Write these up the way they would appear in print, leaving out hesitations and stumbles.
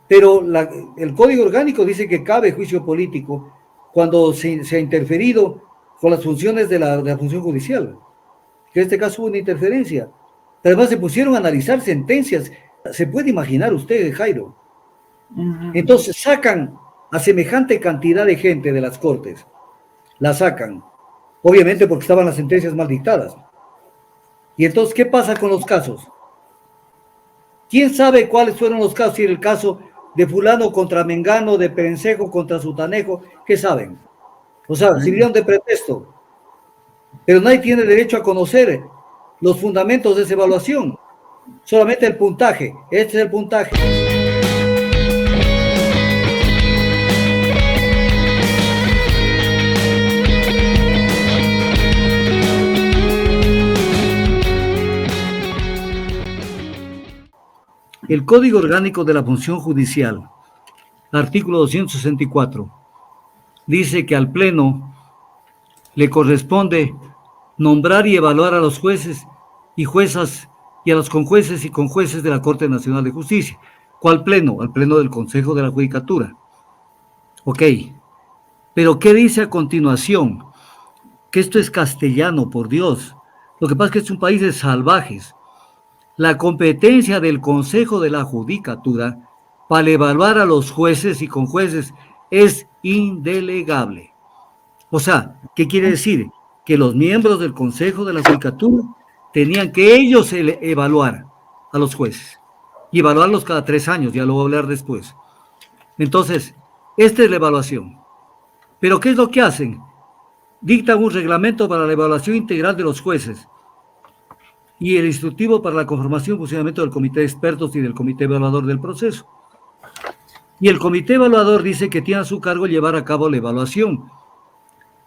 Pero el Código Orgánico dice que cabe juicio político cuando se ha interferido con las funciones de la función judicial, que en este caso hubo una interferencia. Además se pusieron a analizar sentencias. ¿Se puede imaginar usted, Jairo? Entonces sacan a semejante cantidad de gente de las cortes, la sacan, obviamente porque estaban las sentencias mal dictadas. Y entonces, ¿qué pasa con los casos? ¿Quién sabe cuáles fueron los casos? Si era el caso de fulano contra Mengano, de Perencejo contra Sutanejo, ¿qué saben? O sea, sirvieron de pretexto, pero nadie tiene derecho a conocer los fundamentos de esa evaluación, solamente el puntaje. Este es el puntaje. El Código Orgánico de la Función Judicial, artículo 264, dice que al Pleno le corresponde nombrar y evaluar a los jueces y juezas y a los conjueces y conjueces de la Corte Nacional de Justicia. ¿Cuál pleno? Al pleno del Consejo de la Judicatura. Ok, pero ¿qué dice a continuación? Que esto es castellano, por Dios. Lo que pasa es que es un país de salvajes. La competencia del Consejo de la Judicatura para evaluar a los jueces y conjueces es indelegable. O sea, ¿qué quiere decir? Que los miembros del Consejo de la Judicatura tenían que ellos evaluar a los jueces y evaluarlos cada 3 años, ya lo voy a hablar después. Entonces, esta es la evaluación. Pero ¿qué es lo que hacen? Dictan un reglamento para la evaluación integral de los jueces y el instructivo para la conformación y funcionamiento del comité de expertos y del comité evaluador del proceso. Y el comité evaluador dice que tiene a su cargo llevar a cabo la evaluación.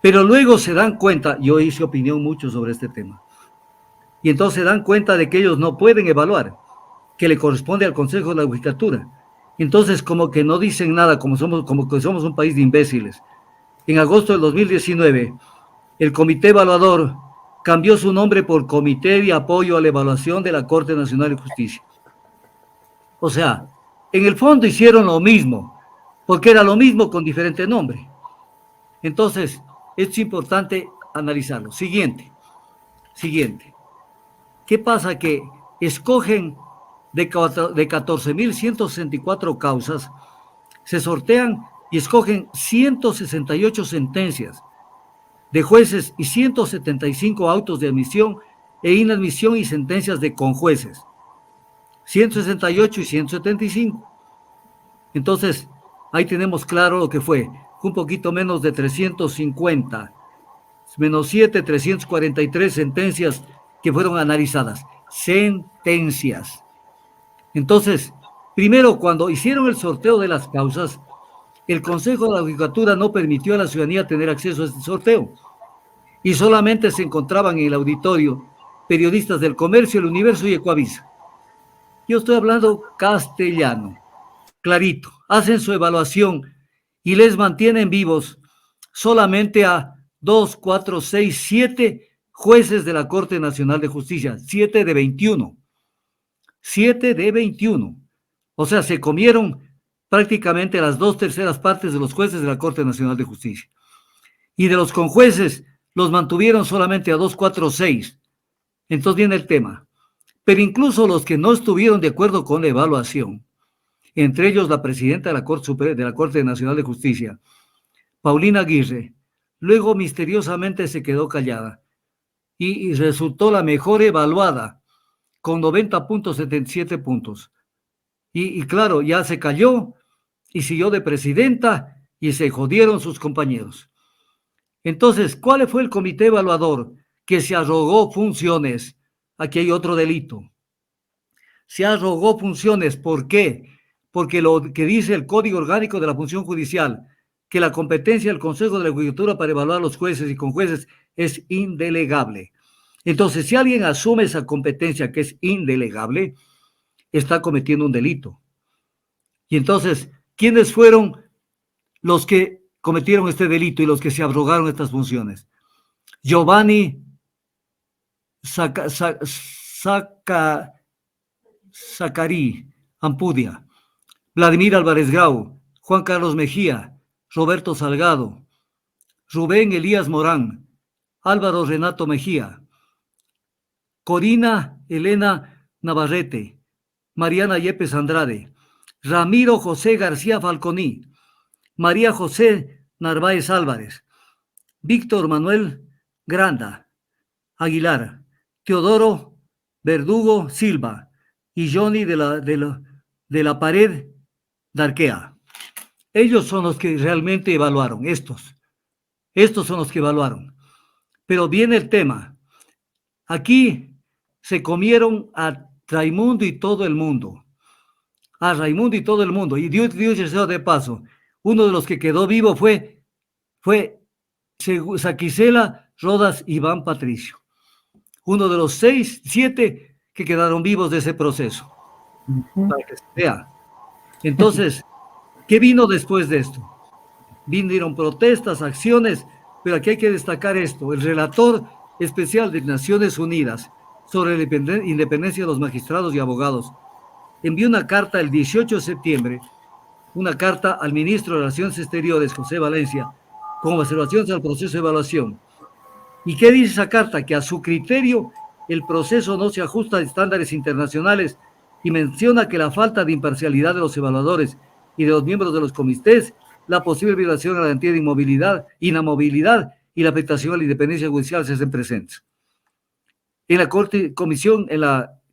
Pero luego se dan cuenta, yo hice opinión mucho sobre este tema, y entonces se dan cuenta de que ellos no pueden evaluar, que le corresponde al Consejo de la Judicatura. Entonces como que no dicen nada, como que somos un país de imbéciles. En agosto del 2019, el Comité Evaluador cambió su nombre por Comité de Apoyo a la Evaluación de la Corte Nacional de Justicia. O sea, en el fondo hicieron lo mismo, porque era lo mismo con diferente nombre. Entonces, es importante analizarlo. Siguiente. ¿Qué pasa? Que escogen de 14.164 causas, se sortean y escogen 168 sentencias de jueces y 175 autos de admisión e inadmisión y sentencias de conjueces. 168 y 175. Entonces, ahí tenemos claro lo que fue. Un poquito menos de 350. Menos 7, 343 sentencias que fueron analizadas. Sentencias. Entonces, primero, cuando hicieron el sorteo de las causas, el Consejo de la Judicatura no permitió a la ciudadanía tener acceso a este sorteo. Y solamente se encontraban en el auditorio periodistas del Comercio, El Universo y Ecoavisa. Yo estoy hablando castellano, clarito. Hacen su evaluación y les mantienen vivos solamente a 2, 4, 6, 7 jueces de la Corte Nacional de Justicia, 7 de 21. 7 de 21. O sea, se comieron prácticamente las 2/3 partes de los jueces de la Corte Nacional de Justicia. Y de los conjueces los mantuvieron solamente a 2, 4, 6. Entonces viene el tema. Pero incluso los que no estuvieron de acuerdo con la evaluación, entre ellos la presidenta de la Corte Nacional de Justicia, Paulina Aguirre, luego misteriosamente se quedó callada y resultó la mejor evaluada con 90.77 puntos. Y claro, ya se cayó y siguió de presidenta y se jodieron sus compañeros. Entonces, ¿cuál fue el comité evaluador que se arrogó funciones? Aquí hay otro delito. Se arrogó funciones. ¿Por qué? Porque lo que dice el Código Orgánico de la Función Judicial, que la competencia del Consejo de la Judicatura para evaluar a los jueces y conjueces es indelegable. Entonces, si alguien asume esa competencia que es indelegable, está cometiendo un delito. Y entonces, ¿quiénes fueron los que cometieron este delito y los que se abrogaron estas funciones? Giovanni Zaccarí Ampudia, Vladimir Álvarez Grau, Juan Carlos Mejía, Roberto Salgado, Rubén Elías Morán, Álvaro Renato Mejía, Corina Elena Navarrete, Mariana Yepes Andrade, Ramiro José García Falconí, María José Narváez Álvarez, Víctor Manuel Granda Aguilar, Teodoro Verdugo Silva y Johnny de la Pared Darquea. Ellos son los que realmente evaluaron, estos son los que evaluaron. Pero viene el tema, aquí se comieron a Raimundo y todo el mundo, y Dios de paso, uno de los que quedó vivo fue Saquicela Rodas Iván Patricio, uno de los 7 que quedaron vivos de ese proceso, para que se vea. Entonces, ¿qué vino después de esto? Vinieron protestas, acciones, pero aquí hay que destacar esto. El relator especial de Naciones Unidas sobre la independencia de los magistrados y abogados envió una carta el 18 de septiembre, una carta al ministro de Relaciones Exteriores, José Valencia, con observaciones al proceso de evaluación. ¿Y qué dice esa carta? Que a su criterio el proceso no se ajusta a estándares internacionales y menciona que la falta de imparcialidad de los evaluadores y de los miembros de los comités, la posible violación a la garantía de inamovilidad y la afectación a la independencia judicial se hacen presentes. En la comisión,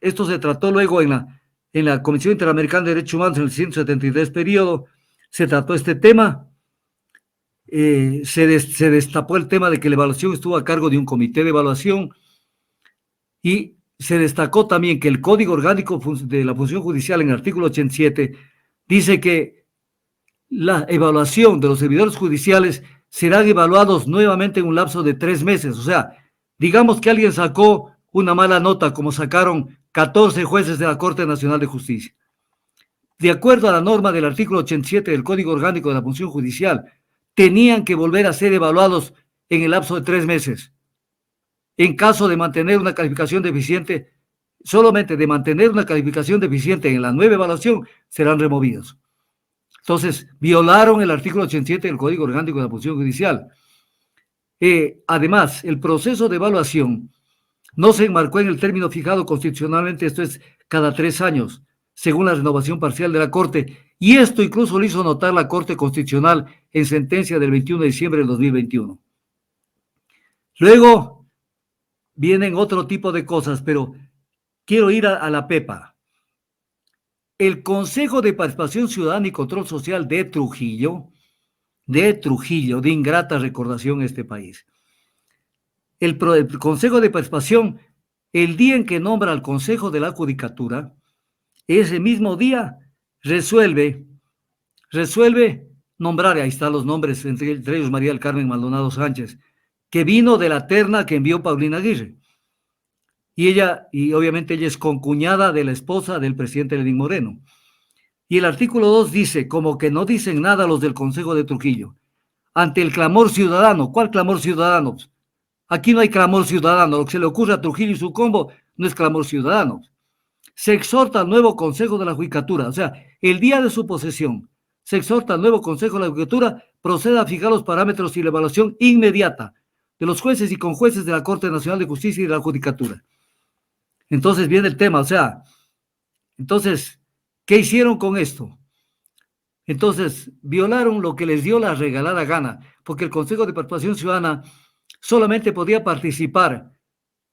esto se trató luego en la Comisión Interamericana de Derechos Humanos en el 173 periodo, se trató este tema, se destapó el tema de que la evaluación estuvo a cargo de un comité de evaluación y se destacó también que el Código Orgánico de la Función Judicial en el artículo 87 dice que la evaluación de los servidores judiciales serán evaluados nuevamente en un lapso de 3 meses. O sea, digamos que alguien sacó una mala nota, como sacaron 14 jueces de la Corte Nacional de Justicia. De acuerdo a la norma del artículo 87 del Código Orgánico de la Función Judicial, tenían que volver a ser evaluados en el lapso de 3 meses. En caso de mantener una calificación deficiente, solamente de mantener una calificación deficiente en la nueva evaluación, serán removidos. Entonces, violaron el artículo 87 del Código Orgánico de la Función Judicial. Además, el proceso de evaluación no se enmarcó en el término fijado constitucionalmente, esto es cada 3 años, según la renovación parcial de la Corte, y esto incluso lo hizo notar la Corte Constitucional en sentencia del 21 de diciembre del 2021. Luego vienen otro tipo de cosas, pero quiero ir a la PEPA. El Consejo de Participación Ciudadana y Control Social de Trujillo, de ingrata recordación este país. El Consejo de Participación, el día en que nombra al Consejo de la Judicatura, ese mismo día resuelve nombrar, ahí están los nombres, entre ellos María del Carmen Maldonado Sánchez, que vino de la terna que envió Paulina Aguirre. Y obviamente ella es concuñada de la esposa del presidente Lenín Moreno. Y el artículo 2 dice, como que no dicen nada los del Consejo de Trujillo, ante el clamor ciudadano. ¿Cuál clamor ciudadano? Aquí no hay clamor ciudadano, lo que se le ocurre a Trujillo y su combo no es clamor ciudadano. Se exhorta al nuevo Consejo de la Judicatura, o sea, el día de su posesión, se exhorta al nuevo Consejo de la Judicatura, proceda a fijar los parámetros y la evaluación inmediata de los jueces y conjueces de la Corte Nacional de Justicia y de la Judicatura. Entonces viene el tema, o sea, entonces, ¿qué hicieron con esto? Entonces, violaron lo que les dio la regalada gana, porque el Consejo de Participación Ciudadana solamente podía participar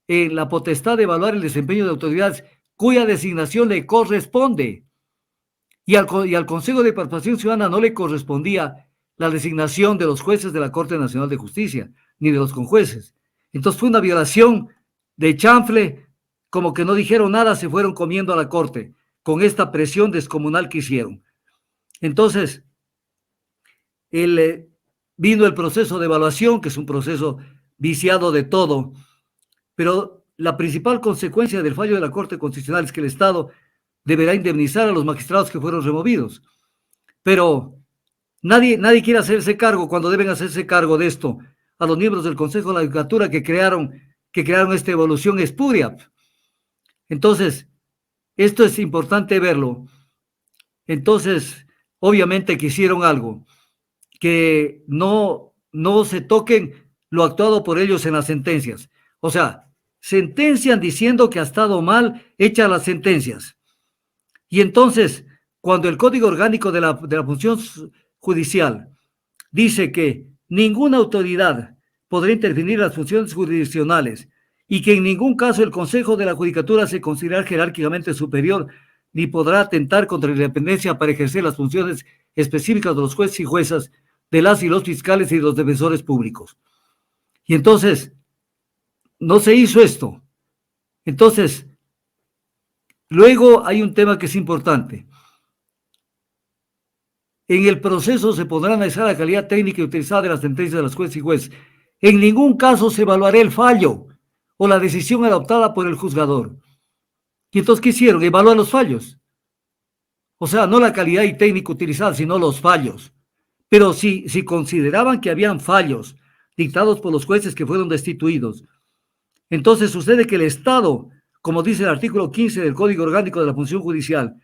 en la potestad de evaluar el desempeño de autoridades cuya designación le corresponde. Y al Consejo de Participación Ciudadana no le correspondía la designación de los jueces de la Corte Nacional de Justicia, ni de los conjueces. Entonces fue una violación de chanfle, como que no dijeron nada, se fueron comiendo a la Corte, con esta presión descomunal que hicieron. Entonces, vino el proceso de evaluación, que es un proceso viciado de todo, pero la principal consecuencia del fallo de la Corte Constitucional es que el Estado deberá indemnizar a los magistrados que fueron removidos. Pero nadie quiere hacerse cargo cuando deben hacerse cargo de esto a los miembros del Consejo de la Judicatura que crearon esta evolución espuria. Entonces, esto es importante verlo, Entonces, obviamente que hicieron algo, que no se toquen lo actuado por ellos en las sentencias. O sea, sentencian diciendo que ha estado mal hechas las sentencias. Y entonces, cuando el Código Orgánico de la Función Judicial dice que ninguna autoridad podrá intervenir en las funciones jurisdiccionales y que en ningún caso el Consejo de la Judicatura se considera jerárquicamente superior ni podrá atentar contra la independencia para ejercer las funciones específicas de los jueces y juezas, de las y los fiscales y los defensores públicos. Y entonces, no se hizo esto. Entonces, luego hay un tema que es importante. En el proceso se podrá analizar la calidad técnica utilizada de las sentencias de los jueces y jueces. En ningún caso se evaluará el fallo o la decisión adoptada por el juzgador. ¿Y entonces qué hicieron? Evaluar los fallos. O sea, no la calidad y técnica utilizada, sino los fallos. Pero si consideraban que habían fallos dictados por los jueces que fueron destituidos, entonces sucede que el Estado, como dice el artículo 15 del Código Orgánico de la Función Judicial,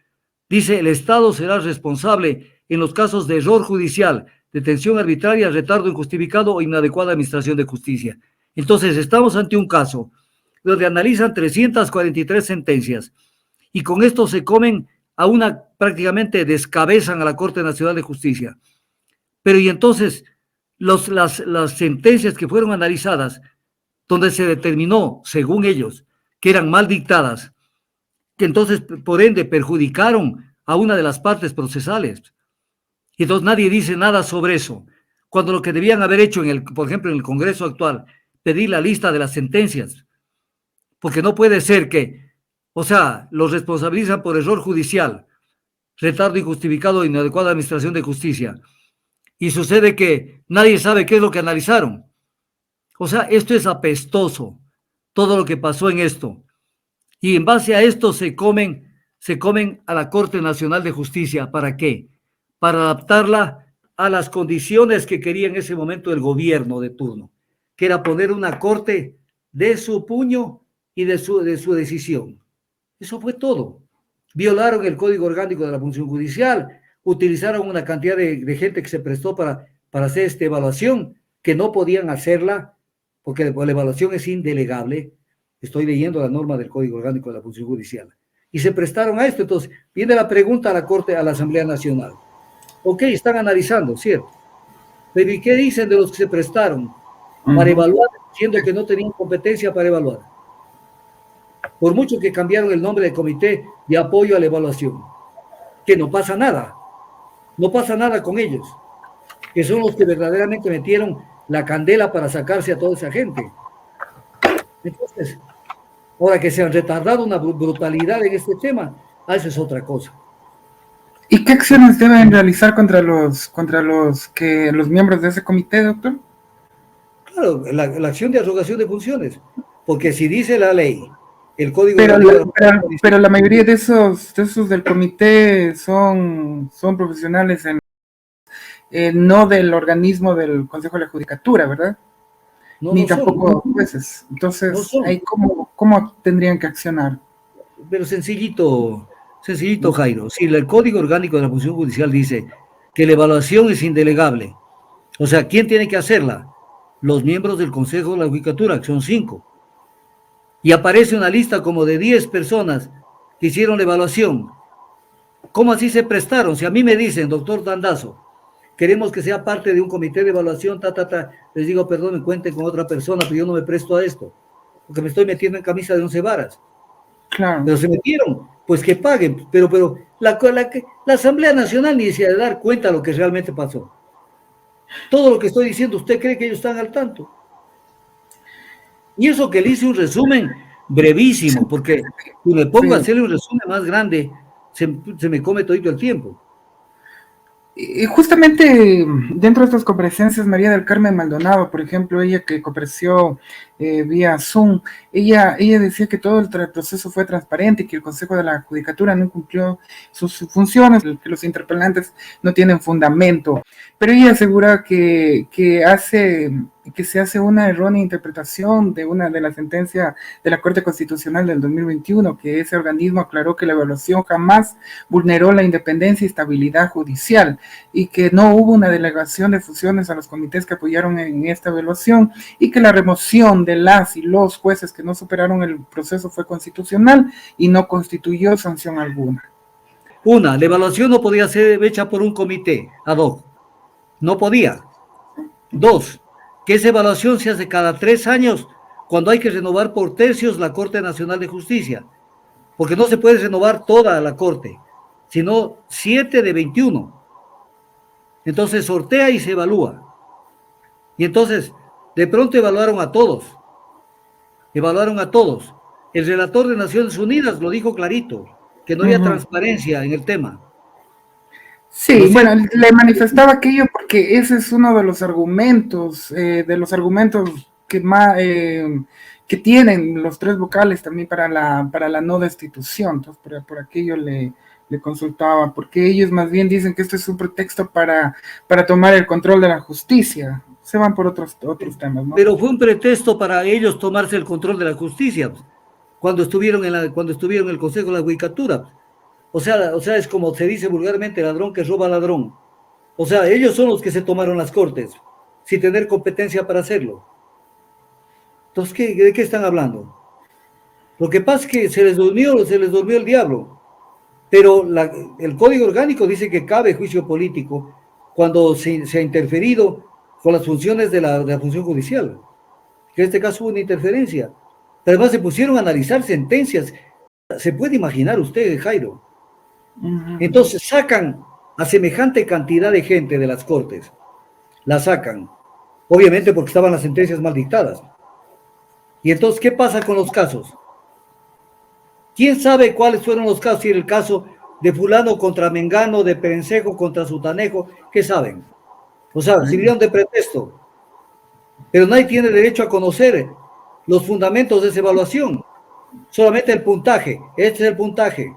dice: el Estado será responsable en los casos de error judicial, detención arbitraria, retardo injustificado o inadecuada administración de justicia. Entonces, estamos ante un caso donde analizan 343 sentencias y con esto se comen a una, prácticamente descabezan a la Corte Nacional de Justicia. Pero y entonces, las sentencias que fueron analizadas, donde se determinó, según ellos, que eran mal dictadas, que entonces, por ende, perjudicaron a una de las partes procesales. Y entonces nadie dice nada sobre eso, cuando lo que debían haber hecho, por ejemplo, en el Congreso actual, pedir la lista de las sentencias, porque no puede ser que, o sea, los responsabilizan por error judicial, retardo injustificado e inadecuada administración de justicia, y sucede que nadie sabe qué es lo que analizaron. O sea, esto es apestoso, todo lo que pasó en esto. Y en base a esto se comen a la Corte Nacional de Justicia. ¿Para qué? Para adaptarla a las condiciones que quería en ese momento el gobierno de turno, que era poner una corte de su puño y de su decisión. Eso fue todo. Violaron el Código Orgánico de la Función Judicial, utilizaron una cantidad de gente que se prestó para hacer esta evaluación, que no podían hacerla, porque la evaluación es indelegable. Estoy leyendo la norma del Código Orgánico de la Función Judicial. Y se prestaron a esto. Entonces, viene la pregunta a la Corte, a la Asamblea Nacional. Ok, están analizando, ¿cierto? Pero ¿y qué dicen de los que se prestaron para evaluar, diciendo que no tenían competencia para evaluar? Por mucho que cambiaron el nombre del Comité de Apoyo a la Evaluación, que no pasa nada. No pasa nada con ellos, que son los que verdaderamente metieron la candela para sacarse a toda esa gente. Entonces, ahora que se han retardado una brutalidad en este tema, eso es otra cosa. ¿Y qué acciones deben realizar contra los miembros de ese comité, doctor? Claro, la acción de arrogación de funciones, porque si dice la ley, el Código pero la mayoría de esos del comité son profesionales no del organismo del Consejo de la Judicatura, ¿verdad? Ni tampoco jueces. Entonces, ahí ¿cómo tendrían que accionar? Pero sencillito, Jairo. Si el Código Orgánico de la Función Judicial dice que la evaluación es indelegable, o sea, ¿quién tiene que hacerla? Los miembros del Consejo de la Judicatura, que son 5. Y aparece una lista como de 10 personas que hicieron la evaluación. ¿Cómo así se prestaron? Si a mí me dicen, doctor Dandazo, queremos que sea parte de un comité de evaluación, les digo, perdón, me cuenten con otra persona, pero yo no me presto a esto, porque me estoy metiendo en camisa de 11 varas. Claro. Pero se metieron, pues que paguen, pero la Asamblea Nacional ni se ha de dar cuenta de lo que realmente pasó. Todo lo que estoy diciendo, ¿usted cree que ellos están al tanto? Y eso que le hice un resumen brevísimo, porque si me pongo a hacerle un resumen más grande, se me come todito el tiempo. Y justamente dentro de estas comparecencias, María del Carmen Maldonado, por ejemplo, ella que compareció vía Zoom. Ella decía que todo el proceso fue transparente y que el Consejo de la Judicatura no cumplió sus funciones, que los interpelantes no tienen fundamento. Pero ella asegura que se hace una errónea interpretación de una de la sentencia de la Corte Constitucional del 2021, que ese organismo aclaró que la evaluación jamás vulneró la independencia y estabilidad judicial y que no hubo una delegación de funciones a los comités que apoyaron en esta evaluación y que la remoción de las y los jueces que no superaron el proceso fue constitucional y no constituyó sanción alguna. Una, la evaluación no podía ser hecha por un comité ad hoc. No podía. Dos, que esa evaluación se hace cada 3 años cuando hay que renovar por tercios la Corte Nacional de Justicia, porque no se puede renovar toda la Corte, sino 7 de 21. Entonces sortea y se evalúa. Y entonces, de pronto evaluaron a todos. El relator de Naciones Unidas lo dijo clarito, que no había transparencia en el tema. Sí, bueno, le manifestaba aquello porque ese es uno de los argumentos que más que tienen los tres vocales también para la no destitución. Entonces, por aquello le consultaba, porque ellos más bien dicen que esto es un pretexto para tomar el control de la justicia. Se van por otros temas, ¿no? Pero fue un pretexto para ellos tomarse el control de la justicia cuando estuvieron en el Consejo de la Judicatura. O sea, es como se dice vulgarmente, ladrón que roba ladrón. O sea, ellos son los que se tomaron las cortes, sin tener competencia para hacerlo. Entonces, ¿de qué están hablando? Lo que pasa es que se les durmió el diablo. Pero el Código Orgánico dice que cabe juicio político cuando se ha interferido con las funciones de la función judicial. Que en este caso hubo una interferencia. Pero además se pusieron a analizar sentencias. ¿Se puede imaginar usted, Jairo? Entonces sacan a semejante cantidad de gente de las cortes, la sacan, obviamente porque estaban las sentencias mal dictadas. Y entonces, ¿qué pasa con los casos? ¿Quién sabe cuáles fueron los casos? Si era el caso de fulano contra mengano, de perencejo contra sutanejo, ¿qué saben? O sea, sirvieron de pretexto. Pero nadie tiene derecho a conocer los fundamentos de esa evaluación. Solamente el puntaje. Este es el puntaje.